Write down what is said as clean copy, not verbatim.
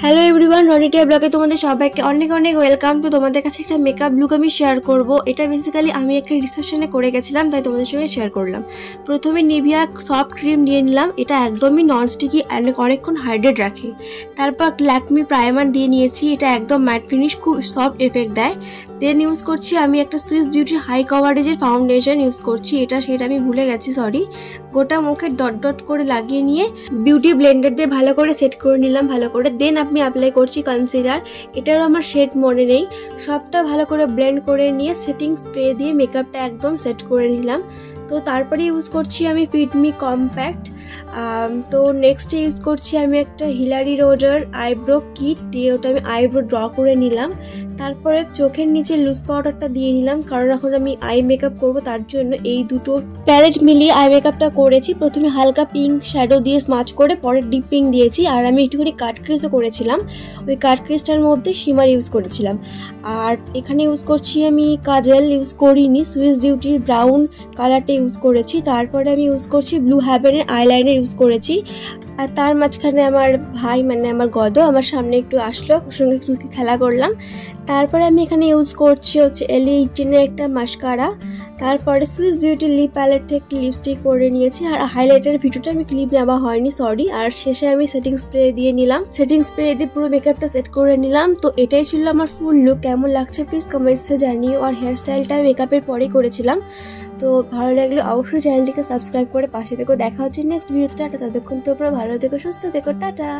Hello everyone, রনিটিয়া ব্লগে তোমাদের সবাইকে অনেক অনেক ওয়েলকাম। তো তোমাদের কাছে একটা মেকআপ লুক আমি শেয়ার করব। এটা বেসিক্যালি আমি একটা রিসেপশনে করে গেছিলাম, তাই তোমাদের সঙ্গে শেয়ার করলাম। প্রথমে নিভিয়া সফট ক্রিম নিয়ে নিলাম, এটা একদমই নন স্টিকি অ্যান্ড অনেকক্ষণ হাইড্রেট রাখে। তারপর ল্যাকমি প্রাইমার দিয়ে নিয়েছি, এটা একদম ম্যাট ফিনিশ, খুব সফট এফেক্ট দেয়। দেন ইউজ করছি আমি একটা সুইস বিউটি হাই কভারেজের ফাউন্ডেশন ইউজ করছি, সেটা আমি ভুলে গেছি, সরি। গোটা মুখে ডট ডট করে লাগিয়ে নিয়ে বিউটি ব্লেন্ডার দিয়ে ভালো করে সেট করে নিলাম ভালো করে। দেন আমি অ্যাপ্লাই করছি কনসিলার, এটারও আমার শেড মনে নেই। সবটা ভালো করে ব্লেন্ড করে নিয়ে সেটিং স্প্রে দিয়ে মেকআপটা একদম সেট করে নিলাম। তো তারপরে ইউজ করছি আমি ফিটমি কম্প্যাক্ট। তো নেক্সটে ইউজ করছি আমি একটা হিলারি রোডার আইব্রো কিট দিয়ে, ওটা আমি আইব্রো ড্র করে নিলাম। তারপরে চোখের নিচে লুজ পাউডারটা দিয়ে নিলাম, কারণ এখন আমি আই মেকআপ করব, তার জন্য এই দুটো প্যালেট মিলিয়ে আই মেকআপটা করেছি। প্রথমে হালকা পিঙ্ক শ্যাডো দিয়ে স্মাচ করে পরে ডিপ পিঙ্ক দিয়েছি, আর আমি একটুখানি কাট ক্রিজও করেছিলাম, ওই কাট ক্রিজটার মধ্যে শিমার ইউজ করেছিলাম। আর এখানে ইউজ করছি আমি কাজল, ইউজ করিনি, সুইস বিউটির ব্রাউন কালারটা ইউজ করেছি। তারপরে আমি ইউজ করছি ব্লু হ্যাভেনের আইলাইনার ইউজ করেছি। আর তার মাঝখানে আমার ভাই মানে আমার গদ আমার সামনে একটু আসলো, ওর সঙ্গে একটু খেলা করলাম। তারপরে আমি এখানে ইউজ করছি হচ্ছে এলি18-এর একটা মাস্কারা। তারপরে সুইস বিউটি লিপ প্যালেট থেকে লিপস্টিক পরে নিয়েছি, আর হাইলাইটারের ভিডিওটা আমি ক্লিপ নেওয়া হয়নি, সরি। আর শেষে আমি সেটিং স্প্রে দিয়ে নিলাম, সেটিং স্প্রে দিয়ে পুরো মেকআপটা সেট করে নিলাম। তো এটাই ছিল আমার ফুল লুক। কেমন লাগছে প্লিজ কমেন্টসে জানিও। আর হেয়ার স্টাইলটা মেকআপের পরেই করেছিলাম। তো ভালো লাগলে অবশ্যই চ্যানেলটিকে সাবস্ক্রাইব করে পাশে থেকো। দেখা হচ্ছে নেক্সট ভিডিওতে। টাটা, ততক্ষণ তোমরা ভালো থেকো, সুস্থ থেকো, টাটা।